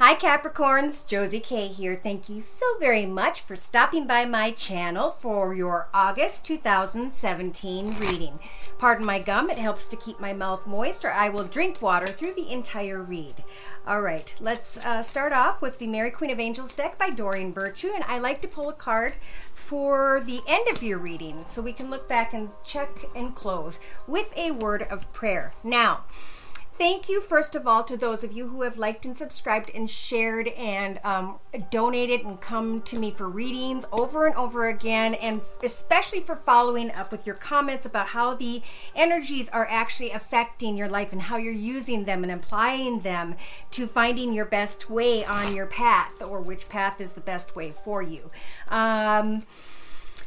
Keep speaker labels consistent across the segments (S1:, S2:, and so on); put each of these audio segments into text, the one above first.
S1: Hi Capricorns, Josie K here. Thank you so very much for stopping by my channel for your August 2017 reading. Pardon my gum, it helps to keep my mouth moist or I will drink water through the entire read. All right, let's start off with the Mary Queen of Angels deck by Doreen Virtue, and I like to pull a card for the end of your reading so we can look back and check and close with a word of prayer. Now, thank you, first of all, to those of you who have liked and subscribed and shared and donated and come to me for readings over and over again, and especially for following up with your comments about how the energies are actually affecting your life and how you're using them and applying them to finding your best way on your path, or which path is the best way for you.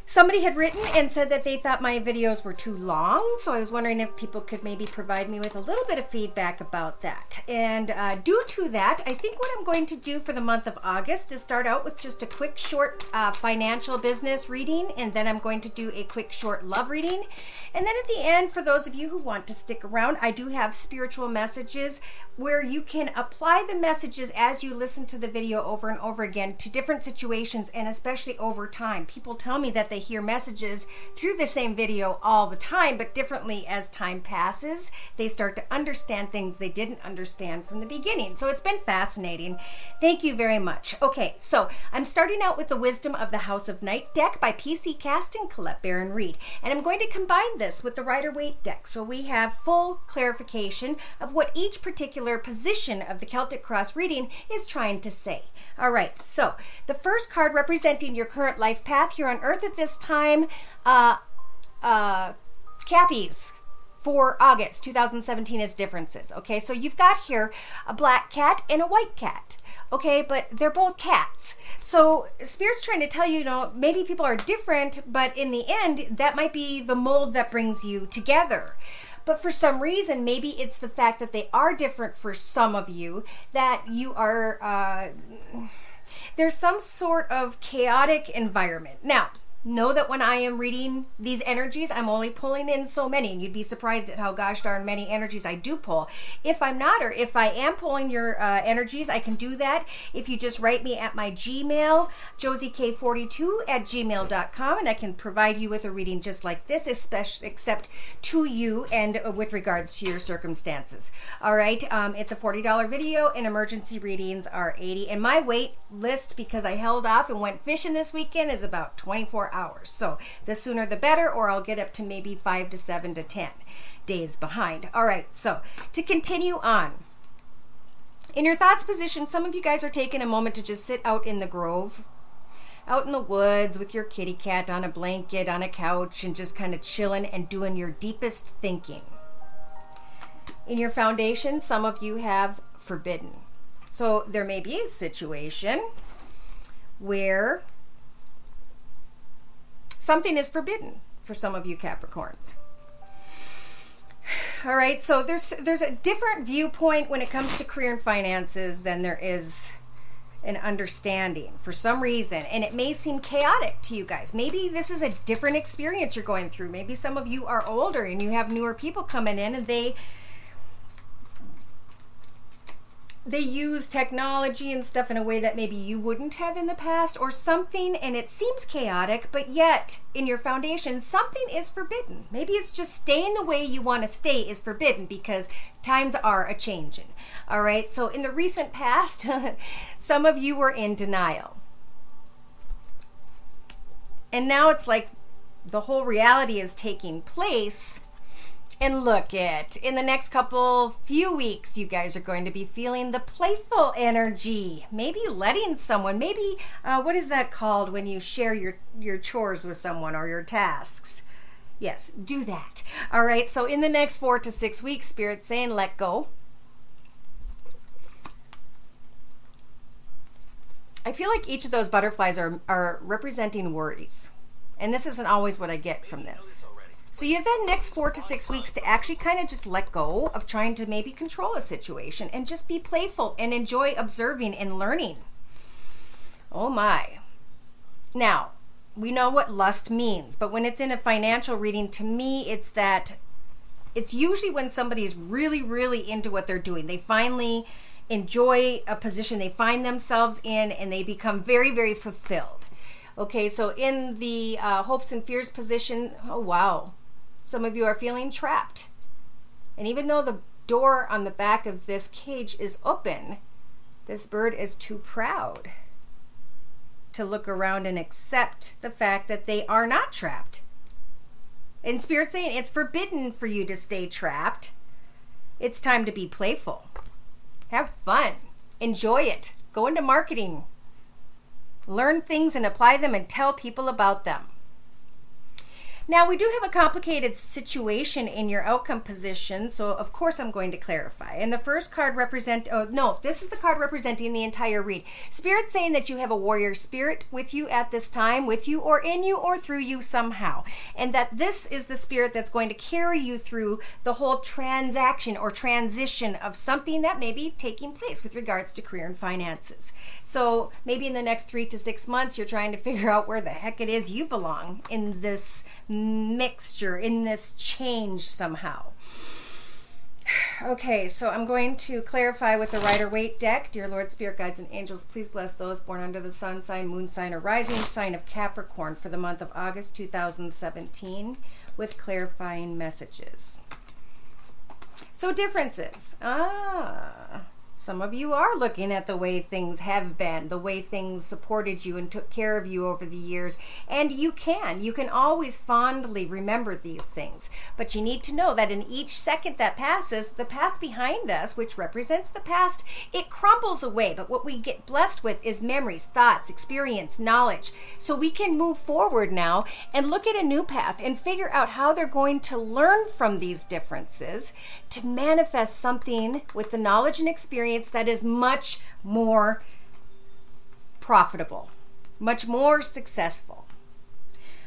S1: Somebody had written and said that they thought my videos were too long, so I was wondering if people could maybe provide me with a little bit of feedback about that. And due to that, I think what I'm going to do for the month of August is start out with just a quick, short financial business reading, and then I'm going to do a quick, short love reading. And then at the end, for those of you who want to stick around, I do have spiritual messages where you can apply the messages as you listen to the video over and over again to different situations, and especially over time. People tell me that they hear messages through the same video all the time, but differently as time passes. They start to understand things they didn't understand from the beginning. So it's been fascinating. Thank you very much. Okay, so I'm starting out with the Wisdom of the House of Night deck by PC Cast and Colette Baron Reed. And I'm going to combine this with the Rider-Waite deck so we have full clarification of what each particular position of the Celtic Cross reading is trying to say. All right, so the first card representing your current life path here on Earth at this time, Cappies for August 2017 is differences. Okay, so you've got here a black cat and a white cat. Okay, but they're both cats. So Spirit's trying to tell you, you know, maybe people are different, but in the end, that might be the mold that brings you together. But for some reason, maybe it's the fact that they are different for some of you, that you are, there's some sort of chaotic environment. Now, know that when I am reading these energies, I'm only pulling in so many, and you'd be surprised at how gosh darn many energies I do pull. If I'm not, or if I am pulling your energies, I can do that if you just write me at my Gmail, josiek42@gmail.com, and I can provide you with a reading just like this, especially except to you and with regards to your circumstances. All right, it's a $40 video, and emergency readings are $80, and my wait list, because I held off and went fishing this weekend, is about 24 hours. So the sooner the better, or I'll get up to maybe 5 to 7 to 10 days behind. All right, so to continue on. In your thoughts position, some of you guys are taking a moment to just sit out in the grove, out in the woods with your kitty cat on a blanket, on a couch, and just kind of chilling and doing your deepest thinking. In your foundation, some of you have forbidden. So there may be a situation where something is forbidden for some of you Capricorns. All right, so there's a different viewpoint when it comes to career and finances than there is an understanding for some reason, and it may seem chaotic to you guys. Maybe this is a different experience you're going through. Maybe some of you are older and you have newer people coming in, and they use technology and stuff in a way that maybe you wouldn't have in the past or something, and it seems chaotic, but yet in your foundation, something is forbidden. Maybe it's just staying the way you want to stay is forbidden because times are a-changing. All right, so in the recent past, some of you were in denial. And now it's like the whole reality is taking place. And look in the next few weeks, you guys are going to be feeling the playful energy. Maybe letting someone, maybe, what is that called when you share your chores with someone or your tasks? Yes, do that. All right, so in the next 4 to 6 weeks, Spirit's saying let go. I feel like each of those butterflies are representing worries. And this isn't always what I get from this. So you have that next 4 to 6 weeks to actually kind of just let go of trying to maybe control a situation and just be playful and enjoy observing and learning. Oh my. Now, we know what lust means, but when it's in a financial reading, to me, it's usually when somebody's really, really into what they're doing. They finally enjoy a position they find themselves in, and they become very, very fulfilled. Okay, so in the hopes and fears position, oh wow, some of you are feeling trapped. And even though the door on the back of this cage is open, this bird is too proud to look around and accept the fact that they are not trapped. And Spirit's saying it's forbidden for you to stay trapped. It's time to be playful. Have fun. Enjoy it. Go into marketing. Learn things and apply them and tell people about them. Now, we do have a complicated situation in your outcome position, so of course I'm going to clarify. And the first card this is the card representing the entire read. Spirit's saying that you have a warrior spirit with you at this time, with you or in you or through you somehow. And that this is the spirit that's going to carry you through the whole transaction or transition of something that may be taking place with regards to career and finances. So maybe in the next 3 to 6 months, you're trying to figure out where the heck it is you belong in this mixture, in this change somehow. Okay, so I'm going to clarify with the Rider-Waite deck. Dear Lord, Spirit, Guides, and Angels, please bless those born under the sun sign, moon sign, or rising sign of Capricorn for the month of August 2017 with clarifying messages. So differences. Some of you are looking at the way things have been, the way things supported you and took care of you over the years. And you can always fondly remember these things. But you need to know that in each second that passes, the path behind us, which represents the past, it crumbles away. But what we get blessed with is memories, thoughts, experience, knowledge. So we can move forward now and look at a new path and figure out how they're going to learn from these differences to manifest something with the knowledge and experience that is much more profitable, much more successful.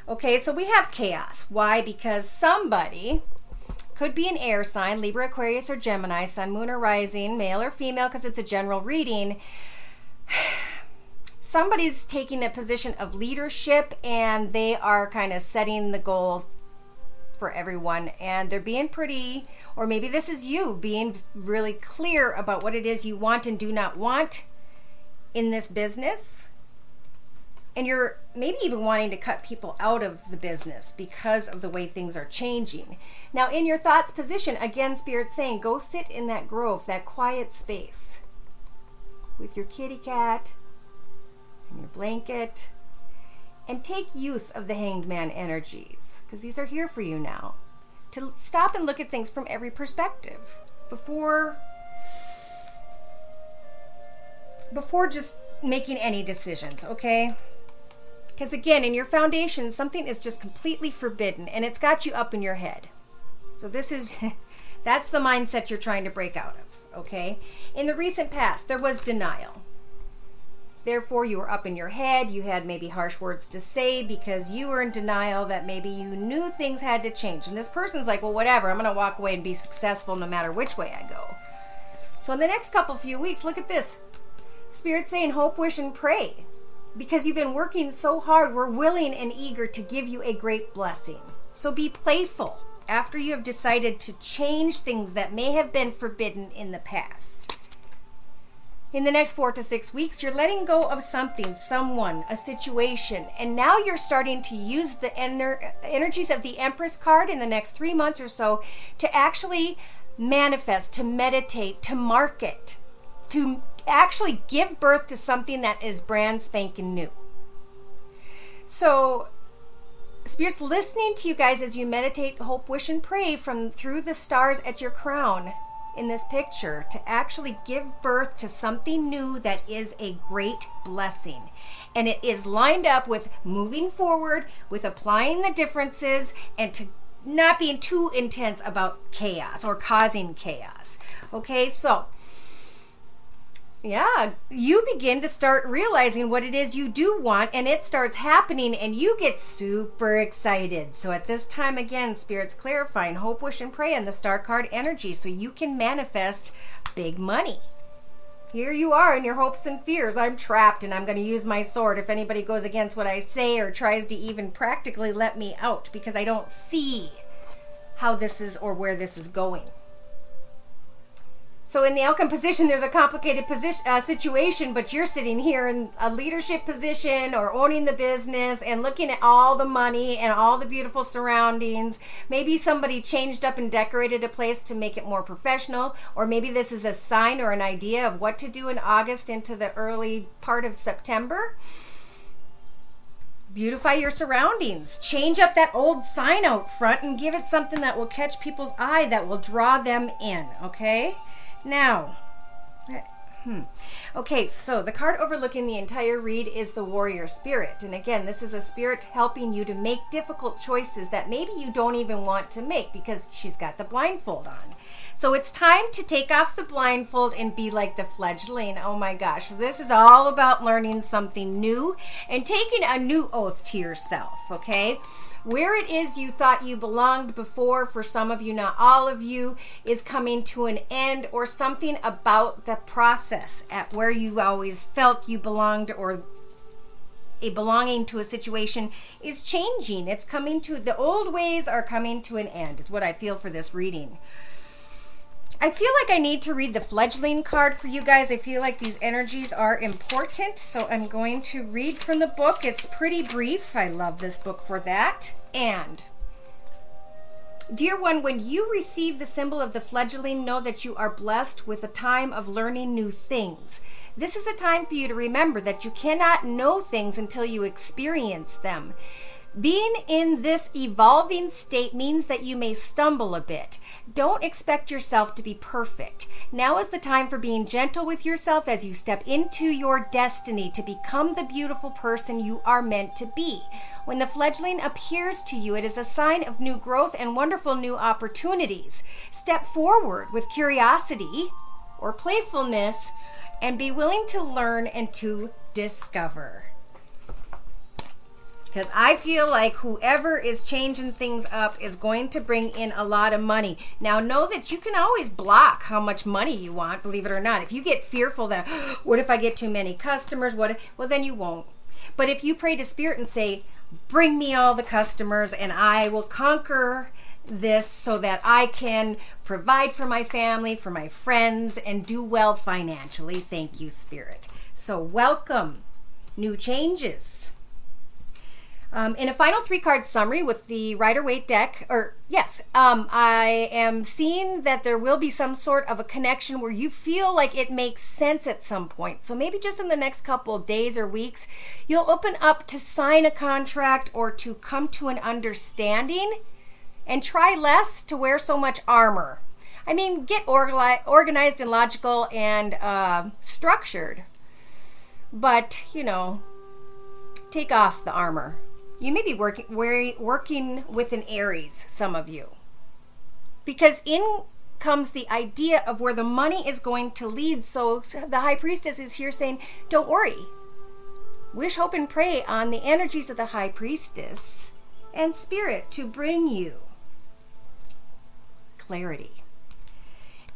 S1: Okay, so we have chaos. Why? Because somebody could be an air sign, Libra, Aquarius, or Gemini, sun, moon, or rising, male or female, because it's a general reading. Somebody's taking a position of leadership and they are kind of setting the goals for everyone, and they're being pretty, or maybe this is you being really clear about what it is you want and do not want in this business. And you're maybe even wanting to cut people out of the business because of the way things are changing. Now, in your thoughts position, again, Spirit's saying, go sit in that grove, that quiet space with your kitty cat and your blanket, and take use of the Hanged Man energies, because these are here for you now, to stop and look at things from every perspective before just making any decisions, okay? Because again, in your foundation, something is just completely forbidden, and it's got you up in your head. So this is, that's the mindset you're trying to break out of, okay? In the recent past, there was denial. Therefore, you were up in your head. You had maybe harsh words to say because you were in denial that maybe you knew things had to change. And this person's like, well, whatever. I'm going to walk away and be successful no matter which way I go. So in the next few weeks, look at this. Spirit's saying hope, wish, and pray. Because you've been working so hard, we're willing and eager to give you a great blessing. So be playful after you have decided to change things that may have been forbidden in the past. In the next 4 to 6 weeks, you're letting go of something, someone, a situation, and now you're starting to use the energies of the Empress card in the next 3 months or so to actually manifest, to meditate, to market, to actually give birth to something that is brand spanking new. So Spirit's listening to you guys as you meditate, hope, wish, and pray through the stars at your crown in this picture to actually give birth to something new that is a great blessing. And it is lined up with moving forward, with applying the differences, and to not being too intense about chaos or causing chaos. Okay, so yeah, you begin to start realizing what it is you do want, and it starts happening, and you get super excited. So at this time, again, Spirit's clarifying hope, wish, and pray on the star card energy so you can manifest big money. Here you are in your hopes and fears. I'm trapped, and I'm going to use my sword if anybody goes against what I say or tries to even practically let me out, because I don't see how this is or where this is going. So in the outcome position, there's a complicated situation, but you're sitting here in a leadership position or owning the business and looking at all the money and all the beautiful surroundings. Maybe somebody changed up and decorated a place to make it more professional, or maybe this is a sign or an idea of what to do in August into the early part of September. Beautify your surroundings. Change up that old sign out front and give it something that will catch people's eye, that will draw them in, okay? Now, okay, so the card overlooking the entire read is the Warrior Spirit. And again, this is a spirit helping you to make difficult choices that maybe you don't even want to make because she's got the blindfold on. So it's time to take off the blindfold and be like the fledgling. Oh my gosh, this is all about learning something new and taking a new oath to yourself, okay? Where it is you thought you belonged before, for some of you, not all of you, is coming to an end, or something about the process at where you always felt you belonged, or a belonging to a situation is changing. It's coming to, the old ways are coming to an end, is what I feel for this reading. I feel like I need to read the fledgling card for you guys. I feel like these energies are important, so I'm going to read from the book. It's pretty brief. I love this book for that. And, dear one, when you receive the symbol of the fledgling, know that you are blessed with a time of learning new things. This is a time for you to remember that you cannot know things until you experience them. Being in this evolving state means that you may stumble a bit. Don't expect yourself to be perfect. Now is the time for being gentle with yourself as you step into your destiny to become the beautiful person you are meant to be. When the fledgling appears to you, it is a sign of new growth and wonderful new opportunities. Step forward with curiosity or playfulness and be willing to learn and to discover. Because I feel like whoever is changing things up is going to bring in a lot of money. Now, know that you can always block how much money you want, believe it or not. If you get fearful that, what if I get too many customers? Well, then you won't. But if you pray to Spirit and say, bring me all the customers and I will conquer this so that I can provide for my family, for my friends, and do well financially. Thank you, Spirit. So welcome new changes. In a final 3-card summary with the Rider-Waite deck, I am seeing that there will be some sort of a connection where you feel like it makes sense at some point. So maybe just in the next couple of days or weeks, you'll open up to sign a contract or to come to an understanding, and try less to wear so much armor. I mean, get organized and logical and structured, but, you know, take off the armor. You may be working with an Aries, some of you. Because in comes the idea of where the money is going to lead. So the High Priestess is here saying, don't worry. Wish, hope, and pray on the energies of the High Priestess and Spirit to bring you clarity.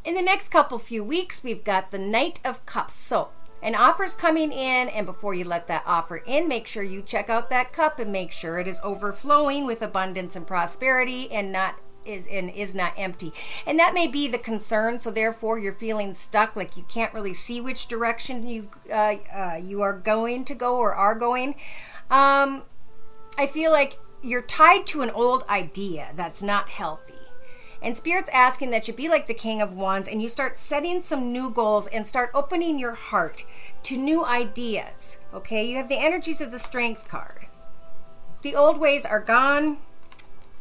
S1: In the next few weeks, we've got the Knight of Cups. So an offer's coming in, and before you let that offer in, make sure you check out that cup and make sure it is overflowing with abundance and prosperity and is not empty. And that may be the concern, so therefore you're feeling stuck, like you can't really see which direction you are going to go or are going. I feel like you're tied to an old idea that's not healthy. And Spirit's asking that you be like the King of Wands and you start setting some new goals and start opening your heart to new ideas. Okay, you have the energies of the Strength card. The old ways are gone.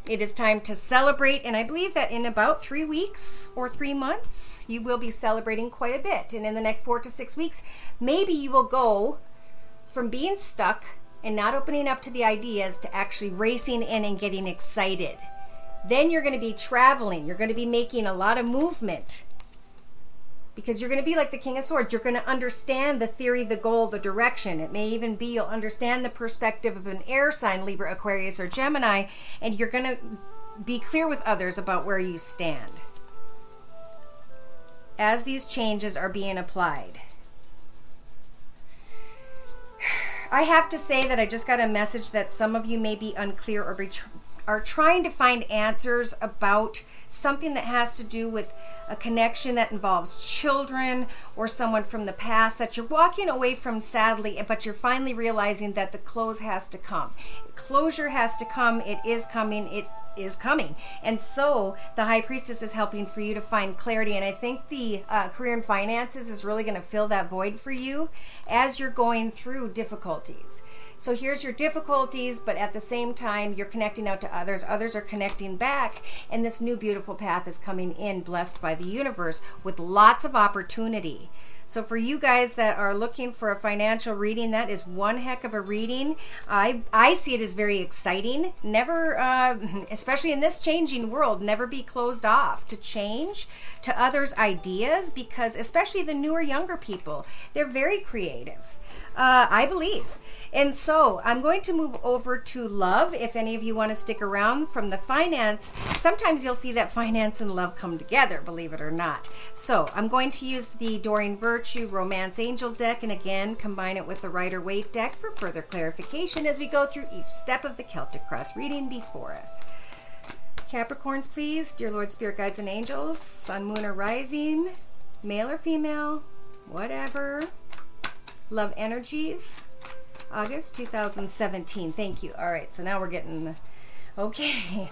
S1: It is time to celebrate. And I believe that in about 3 weeks or 3 months, you will be celebrating quite a bit. And in the next 4 to 6 weeks, maybe you will go from being stuck and not opening up to the ideas to actually racing in and getting excited. Then you're going to be traveling. You're going to be making a lot of movement because you're going to be like the King of Swords. You're going to understand the theory, the goal, the direction. It may even be you'll understand the perspective of an air sign, Libra, Aquarius, or Gemini, and you're going to be clear with others about where you stand as these changes are being applied. I have to say that I just got a message that some of you may be unclear or are trying to find answers about something that has to do with a connection that involves children or someone from the past that you're walking away from sadly, but you're finally realizing that the close has to come. Closure has to come. It is coming. It is coming. And so the High Priestess is helping for you to find clarity. And I think the career and finances is really going to fill that void for you as you're going through difficulties. So here's your difficulties, but at the same time, you're connecting out to others. Others are connecting back. And this new beautiful path is coming in, blessed by the universe with lots of opportunity. So for you guys that are looking for a financial reading, that is one heck of a reading. I see it as very exciting. Never, especially in this changing world, never be closed off to change, to others' ideas, because especially the newer, younger people, they're very creative. I believe. And so I'm going to move over to love. If any of you want to stick around from the finance, sometimes you'll see that finance and love come together, believe it or not. So I'm going to use the Doreen Virtue Romance Angel deck, and again, combine it with the Rider-Waite deck for further clarification as we go through each step of the Celtic Cross reading before us. Capricorns, please. Dear Lord, Spirit, Guides, and Angels, Sun, Moon, or Rising, male or female, whatever. Love energies, August 2017. Thank you. All right, so now we're getting, okay.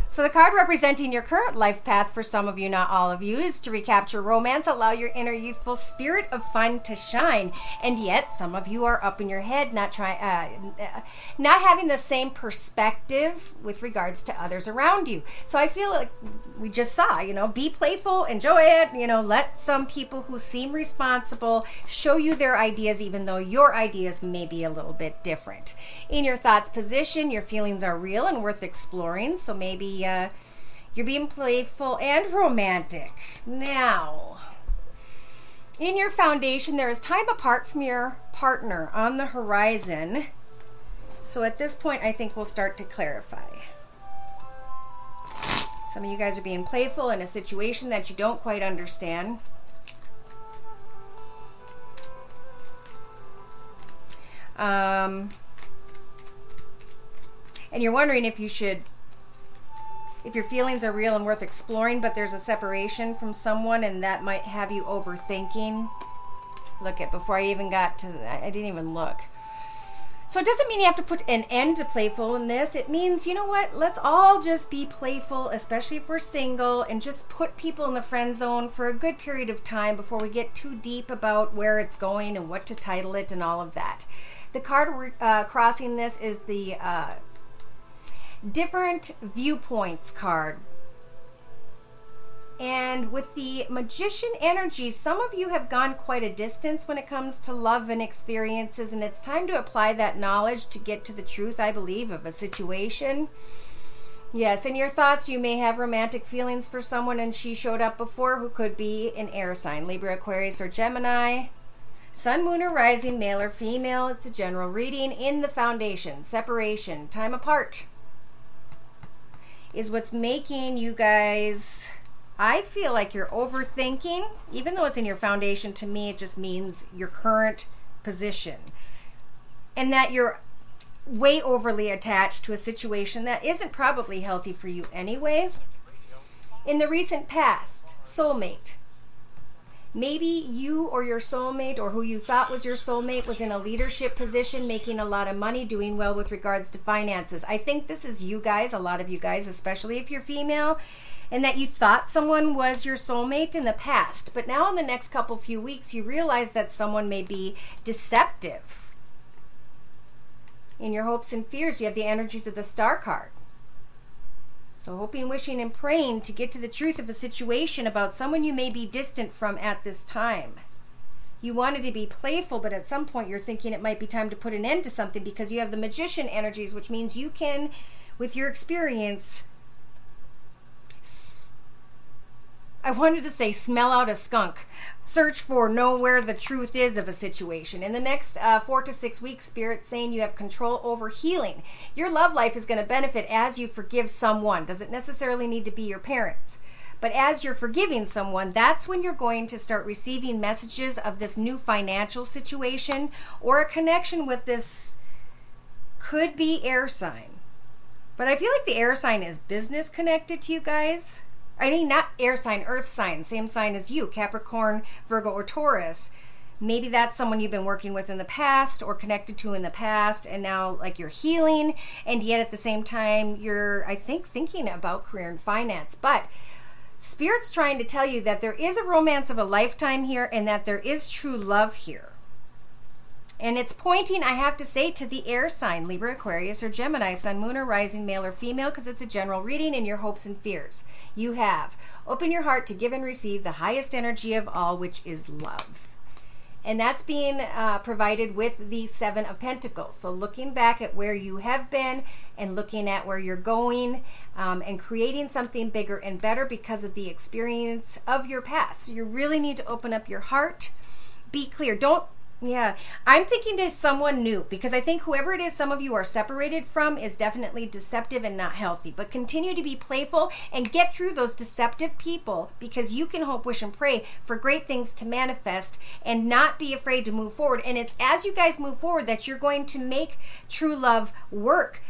S1: So the card representing your current life path for some of you, not all of you, is to recapture romance, allow your inner youthful spirit of fun to shine. And yet some of you are up in your head, not having the same perspective with regards to others around you. So I feel like we just saw, be playful, enjoy it, let some people who seem responsible show you their ideas, even though your ideas may be a little bit different. In your thoughts position, your feelings are real and worth exploring. So maybe you're being playful and romantic. Now, in your foundation, there is time apart from your partner on the horizon. So at this point, I think we'll start to clarify. Some of you guys are being playful in a situation that you don't quite understand. And you're wondering if your feelings are real and worth exploring, but there's a separation from someone, and that might have you overthinking. Look at, before I even got to, I didn't even look. So it doesn't mean you have to put an end to playfulness. It means, you know what, let's all just be playful, especially if we're single, and just put people in the friend zone for a good period of time before we get too deep about where it's going and what to title it and all of that. The card crossing this is the different viewpoints card. And with the Magician energy, some of you have gone quite a distance when it comes to love and experiences, and it's time to apply that knowledge to get to the truth, I believe, of a situation. Yes, in your thoughts, you may have romantic feelings for someone, and she showed up before, who could be an air sign, Libra, Aquarius, or Gemini. Sun, Moon, or Rising, male or female. It's a general reading. In the foundation, separation, time apart is what's making you guys, I feel like you're overthinking. Even though it's in your foundation, to me it just means your current position, and that you're way overly attached to a situation that isn't probably healthy for you anyway. In the recent past, soulmate. Maybe you or your soulmate, or who you thought was your soulmate, was in a leadership position, making a lot of money, doing well with regards to finances. I think this is you guys, a lot of you guys, especially if you're female, and that you thought someone was your soulmate in the past. But now in the next few weeks, you realize that someone may be deceptive. In your hopes and fears, you have the energies of the Star card. So hoping, wishing, and praying to get to the truth of a situation about someone you may be distant from at this time. You wanted to be playful, but at some point you're thinking it might be time to put an end to something, because you have the Magician energies, which means you can, with your experience, I wanted to say smell out a skunk. Search for, know where the truth is of a situation. In the next 4 to 6 weeks, Spirit's saying you have control over healing. Your love life is going to benefit as you forgive someone. Doesn't necessarily need to be your parents. But as you're forgiving someone, that's when you're going to start receiving messages of this new financial situation, or a connection with this, could be air sign. But I feel like the air sign is business connected to you guys. I mean, not air sign, earth sign, same sign as you, Capricorn, Virgo, or Taurus. Maybe that's someone you've been working with in the past or connected to in the past, and now like you're healing, and yet at the same time you're, I think, thinking about career and finance. But Spirit's trying to tell you that there is a romance of a lifetime here, and that there is true love here. And it's pointing, I have to say, to the air sign, Libra, Aquarius, or Gemini, Sun, Moon, or Rising, male or female, because it's a general reading in your hopes and fears. You have open your heart to give and receive the highest energy of all, which is love. And that's being provided with the Seven of Pentacles. So looking back at where you have been and looking at where you're going, and creating something bigger and better because of the experience of your past. So you really need to open up your heart. Be clear. Yeah, I'm thinking to someone new, because I think whoever it is some of you are separated from is definitely deceptive and not healthy. But continue to be playful and get through those deceptive people, because you can hope, wish, and pray for great things to manifest and not be afraid to move forward. And it's as you guys move forward that you're going to make true love work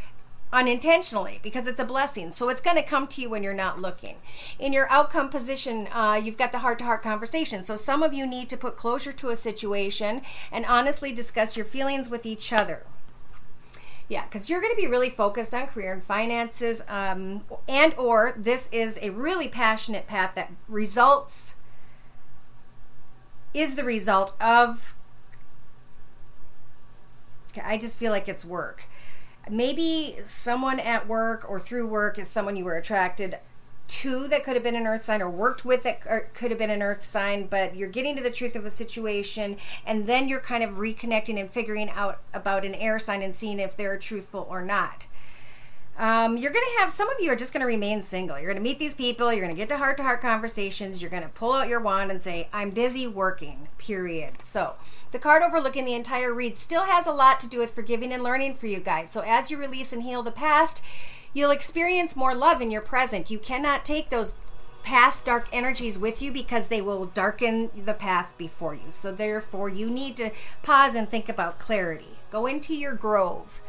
S1: unintentionally, because it's a blessing. So it's going to come to you when you're not looking. In your outcome position, you've got the heart-to-heart conversation. So some of you need to put closure to a situation and honestly discuss your feelings with each other. Yeah, because you're going to be really focused on career and finances, and or this is a really passionate path that is the result of, I just feel like it's work. Maybe someone at work or through work is someone you were attracted to that could have been an earth sign, or worked with that could have been an earth sign, but you're getting to the truth of a situation, and then you're kind of reconnecting and figuring out about an air sign and seeing if they're truthful or not. You're going to have, some of you are just going to remain single. You're going to meet these people. You're going to get to heart conversations. You're going to pull out your wand and say, I'm busy working, period. So the card overlooking the entire read still has a lot to do with forgiving and learning for you guys. So as you release and heal the past, you'll experience more love in your present. You cannot take those past dark energies with you, because they will darken the path before you. So therefore, you need to pause and think about clarity. Go into your grove.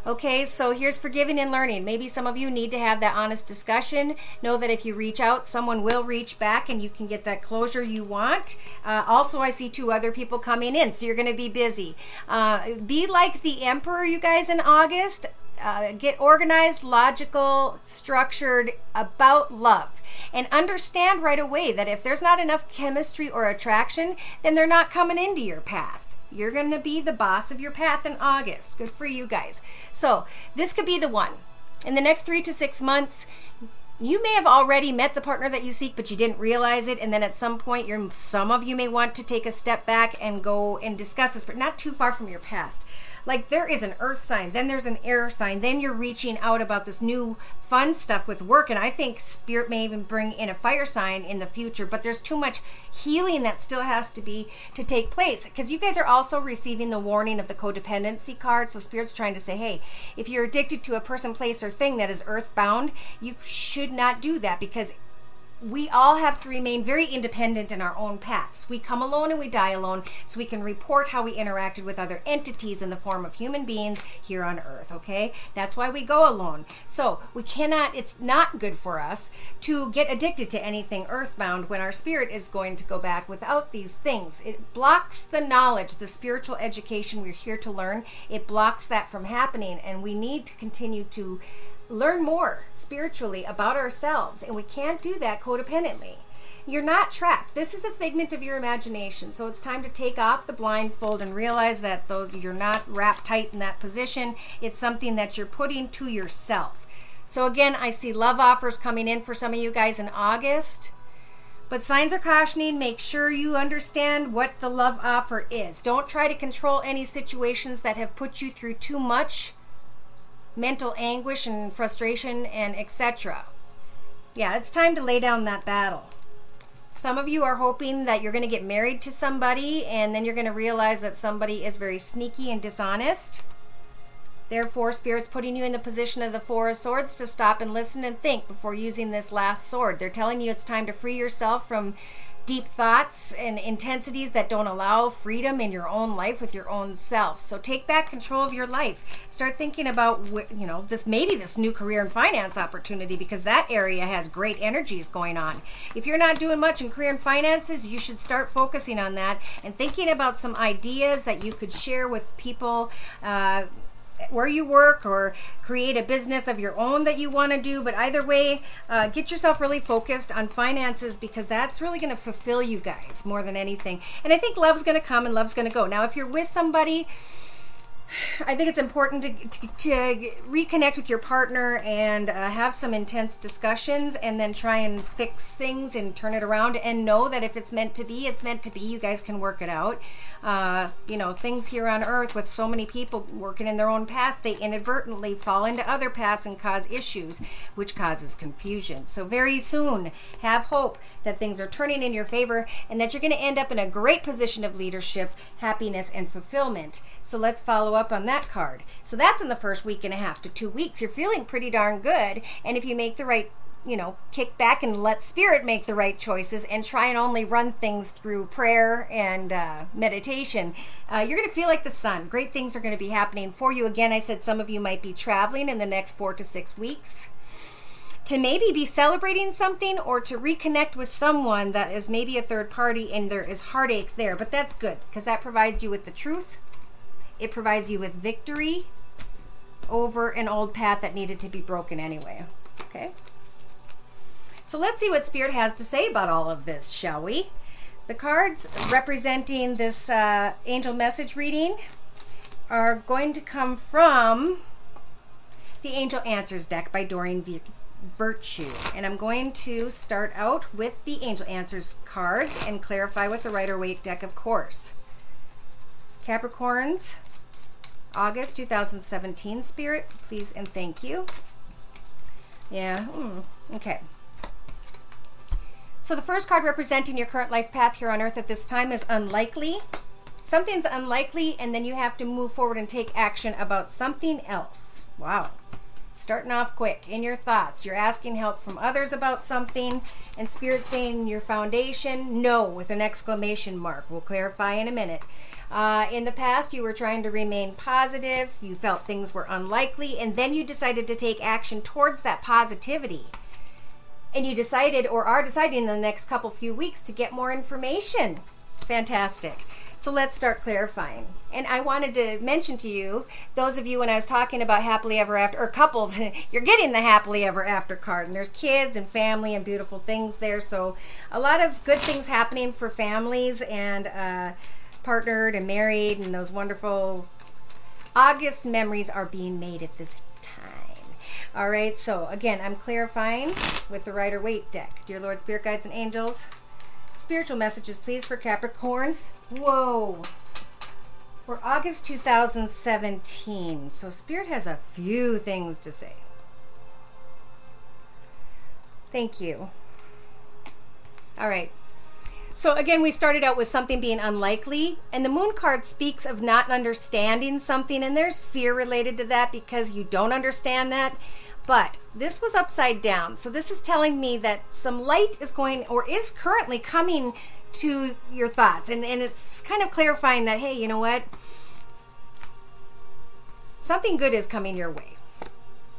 S1: Okay, so here's forgiving and learning. Maybe some of you need to have that honest discussion. Know that if you reach out, someone will reach back, and you can get that closure you want. Also, I see 2 other people coming in, so you're going to be busy. Be like the Emperor, you guys, in August. Get organized, logical, structured about love, and understand right away that if there's not enough chemistry or attraction, then they're not coming into your path. You're going to be the boss of your path in August. Good for you guys. So this could be the one. In the next 3 to 6 months, you may have already met the partner that you seek, but you didn't realize it. And then at some point, some of you may want to take a step back and go and discuss this, but not too far from your past. Like, there is an earth sign, then there's an air sign, then you're reaching out about this new fun stuff with work, and I think Spirit may even bring in a fire sign in the future, but there's too much healing that still has to take place, because you guys are also receiving the warning of the codependency card. So Spirit's trying to say, hey, if you're addicted to a person, place, or thing that is earthbound, you should not do that, because we all have to remain very independent in our own paths. We come alone and we die alone, so we can report how we interacted with other entities in the form of human beings here on Earth, okay? That's why we go alone. So we cannot, it's not good for us to get addicted to anything earthbound when our spirit is going to go back without these things. It blocks the knowledge, the spiritual education we're here to learn. It blocks that from happening, and we need to continue to learn more spiritually about ourselves, and we can't do that codependently. You're not trapped. This is a figment of your imagination, so it's time to take off the blindfold and realize that you're not wrapped tight in that position. It's something that you're putting to yourself. So again, I see love offers coming in for some of you guys in August, but signs are cautioning, make sure you understand what the love offer is. Don't try to control any situations that have put you through too much mental anguish and frustration and etc. Yeah, it's time to lay down that battle. Some of you are hoping that you're going to get married to somebody, and then you're going to realize that somebody is very sneaky and dishonest. Therefore, Spirit's putting you in the position of the Four of Swords to stop and listen and think before using this last sword. They're telling you it's time to free yourself from deep thoughts and intensities that don't allow freedom in your own life with your own self. So take back control of your life. Start thinking about, you know, this new career and finance opportunity, because that area has great energies going on. If you're not doing much in career and finances, you should start focusing on that and thinking about some ideas that you could share with people where you work, or create a business of your own that you want to do. But either way, get yourself really focused on finances, because that's really going to fulfill you guys more than anything. And I think love's going to come and love's going to go. Now, if you're with somebody, I think it's important to reconnect with your partner and have some intense discussions, and then try and fix things and turn it around, and know that if it's meant to be, it's meant to be. You guys can work it out. You know, things here on earth, with so many people working in their own past, they inadvertently fall into other paths and cause issues, which causes confusion. So very soon, have hope that things are turning in your favor, and that you're going to end up in a great position of leadership, happiness, and fulfillment. So let's follow up on that card. So that's in the first week and a half to 2 weeks. You're feeling pretty darn good. And if you make the right, you know, kick back and let spirit make the right choices, and try and only run things through prayer and meditation, you're going to feel like the sun. Great things are going to be happening for you. Again, I said some of you might be traveling in the next 4 to 6 weeks to maybe be celebrating something, or to reconnect with someone that is maybe a third party, and there is heartache there. But that's good, because that provides you with the truth. It provides you with victory over an old path that needed to be broken anyway. Okay? So let's see what Spirit has to say about all of this, shall we? The cards representing this angel message reading are going to come from the Angel Answers deck by Doreen Virtue. And I'm going to start out with the Angel Answers cards and clarify with the Rider-Waite deck, of course. Capricorns, August 2017, Spirit, please and thank you. Yeah, okay. So the first card representing your current life path here on Earth at this time is unlikely. Something's unlikely, and then you have to move forward and take action about something else. Wow. Starting off quick in your thoughts. You're asking help from others about something, and Spirit saying your foundation, no, with an exclamation mark. We'll clarify in a minute. In the past, you were trying to remain positive. You felt things were unlikely, and then you decided to take action towards that positivity. And you decided, or are deciding in the next few weeks, to get more information. Fantastic. So let's start clarifying. And I wanted to mention to you, those of you, when I was talking about happily ever after, or couples, you're getting the happily ever after card. And there's kids and family and beautiful things there. So a lot of good things happening for families and partnered and married, and those wonderful August memories are being made at this time. All right, so again, I'm clarifying with the Rider-Waite deck. Dear Lord, Spirit Guides, and Angels, spiritual messages, please, for Capricorns. Whoa. For August 2017. So Spirit has a few things to say. Thank you. All right. So again, we started out with something being unlikely, and the Moon card speaks of not understanding something, and there's fear related to that because you don't understand that. But this was upside down. So this is telling me that some light is going, or is currently coming to your thoughts. And it's kind of clarifying that, hey, you know what? Something good is coming your way.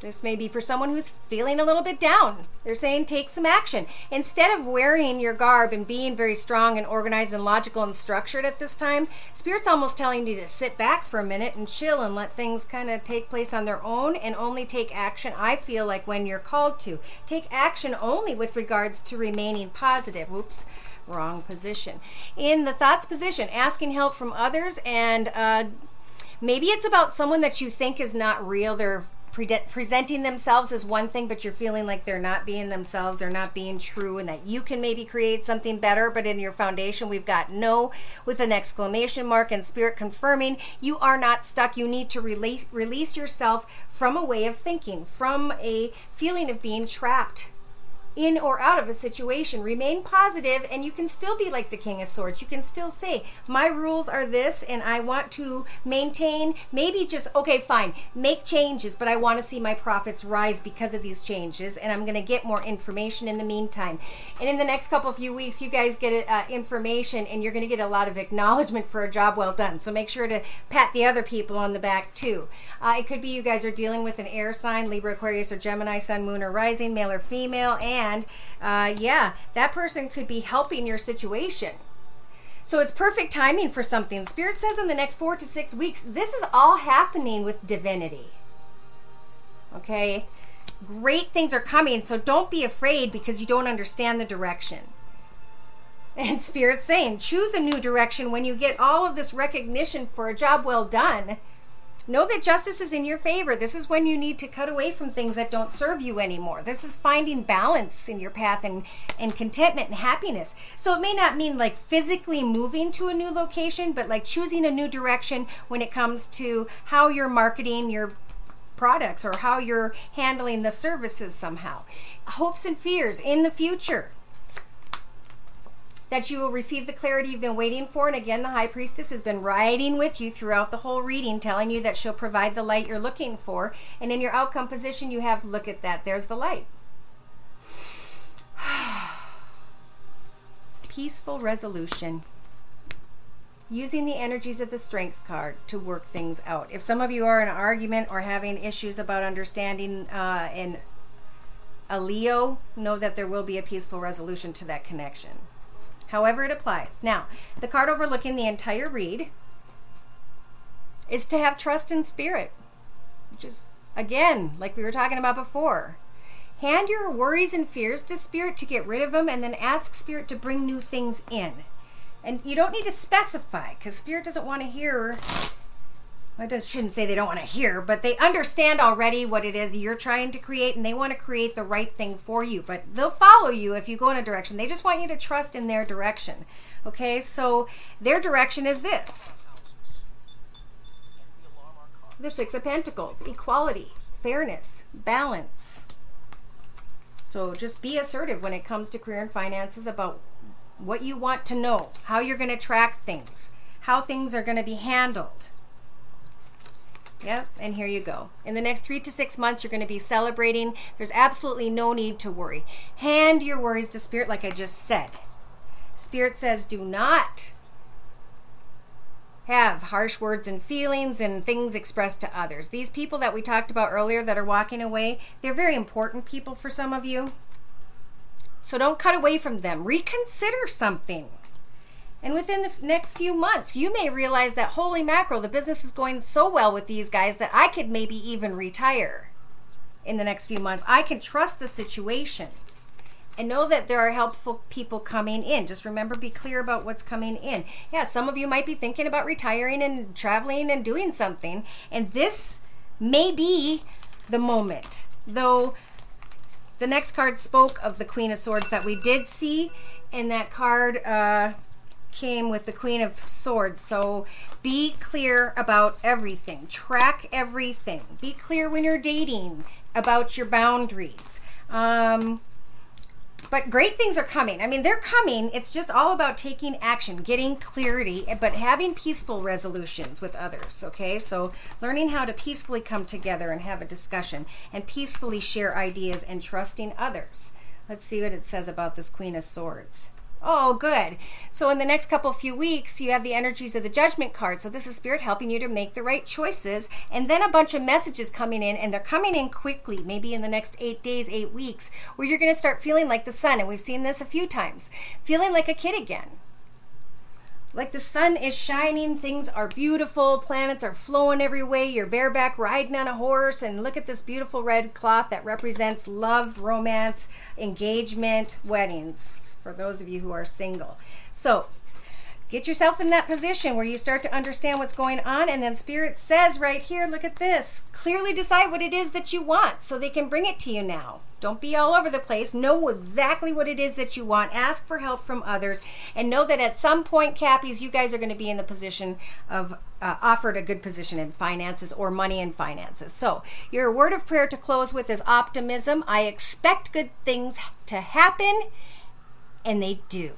S1: This may be for someone who's feeling a little bit down. They're saying take some action. Instead of wearing your garb and being very strong and organized and logical and structured at this time, Spirit's almost telling you to sit back for a minute and chill and let things kind of take place on their own, and only take action, I feel like, when you're called to. Take action only with regards to remaining positive. Oops, wrong position. In the thoughts position, asking help from others, and maybe it's about someone that you think is not real. They're presenting themselves as one thing, but you're feeling like they're not being themselves, they're not being true, and that you can maybe create something better. But in your foundation, we've got no with an exclamation mark, and Spirit confirming you are not stuck. You need to release yourself from a way of thinking, from a feeling of being trapped in or out of a situation. Remain positive, and you can still be like the King of Swords. You can still say, my rules are this, and I want to maintain, maybe just, okay, fine, make changes, but I want to see my profits rise because of these changes, and I'm going to get more information in the meantime. And in the next few weeks, you guys get information, and you're going to get a lot of acknowledgement for a job well done. So make sure to pat the other people on the back too. It could be you guys are dealing with an air sign, Libra, Aquarius, or Gemini, Sun, Moon, or Rising, male or female, and yeah, that person could be helping your situation. So it's perfect timing for something. Spirit says in the next 4 to 6 weeks, this is all happening with divinity. Okay? Great things are coming, so don't be afraid because you don't understand the direction. And Spirit's saying, choose a new direction when you get all of this recognition for a job well done. Know that justice is in your favor. This is when you need to cut away from things that don't serve you anymore. This is finding balance in your path and contentment and happiness. So it may not mean like physically moving to a new location, but like choosing a new direction when it comes to how you're marketing your products or how you're handling the services somehow. Hopes and fears in the future. That you will receive the clarity you've been waiting for. And again, the High Priestess has been riding with you throughout the whole reading, telling you that she'll provide the light you're looking for. And in your outcome position, you have, look at that, there's the light. Peaceful resolution. Using the energies of the Strength card to work things out. If some of you are in an argument or having issues about understanding in a Leo, know that there will be a peaceful resolution to that connection. However it applies. Now, the card overlooking the entire read is to have trust in Spirit, which is, again, like we were talking about before. Hand your worries and fears to Spirit to get rid of them, and then ask Spirit to bring new things in. And you don't need to specify, because Spirit doesn't want to hear, I shouldn't say they don't want to hear, but they understand already what it is you're trying to create, and they want to create the right thing for you. But they'll follow you if you go in a direction. They just want you to trust in their direction. Okay, so their direction is this. The Six of Pentacles, equality, fairness, balance. So just be assertive when it comes to career and finances about what you want to know, how you're going to track things, how things are going to be handled. Yep, and here you go. In the next 3 to 6 months, you're going to be celebrating. There's absolutely no need to worry. Hand your worries to Spirit, like I just said. Spirit says, do not have harsh words and feelings and things expressed to others. These people that we talked about earlier that are walking away, they're very important people for some of you. So don't cut away from them. Reconsider something. And within the next few months, you may realize that, holy mackerel, the business is going so well with these guys that I could maybe even retire in the next few months. I can trust the situation and know that there are helpful people coming in. Just remember, be clear about what's coming in. Yeah, some of you might be thinking about retiring and traveling and doing something, and this may be the moment. Though the next card spoke of the Queen of Swords that we did see, and that card came with the Queen of Swords. So be clear about everything. Track everything. Be clear when you're dating about your boundaries. But great things are coming. I mean, they're coming. It's just all about taking action, getting clarity, but having peaceful resolutions with others, okay? So learning how to peacefully come together and have a discussion and peacefully share ideas and trusting others. Let's see what it says about this Queen of Swords. Oh, good. So in the next few weeks, you have the energies of the Judgment card. So this is Spirit helping you to make the right choices. And then a bunch of messages coming in, and they're coming in quickly, maybe in the next 8 days, 8 weeks, where you're going to start feeling like the sun. And we've seen this a few times. Feeling like a kid again. Like the sun is shining, things are beautiful, planets are flowing every way, you're bareback riding on a horse, and look at this beautiful red cloth that represents love, romance, engagement, weddings, for those of you who are single. So Get yourself in that position where you start to understand what's going on, and then Spirit says right here, look at this, clearly decide what it is that you want so they can bring it to you now. Don't be all over the place. Know exactly what it is that you want. Ask for help from others, and know that at some point, Cappies, you guys are going to be in the position of offered a good position in finances or money and finances. So your word of prayer to close with is optimism. I expect good things to happen, and they do.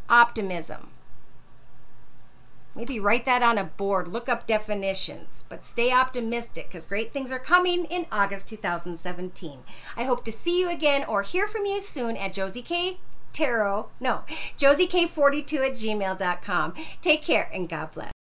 S1: Optimism. Maybe write that on a board. Look up definitions. But stay optimistic, because great things are coming in August 2017. I hope to see you again or hear from you soon at josie.k42@gmail.com. Take care and God bless.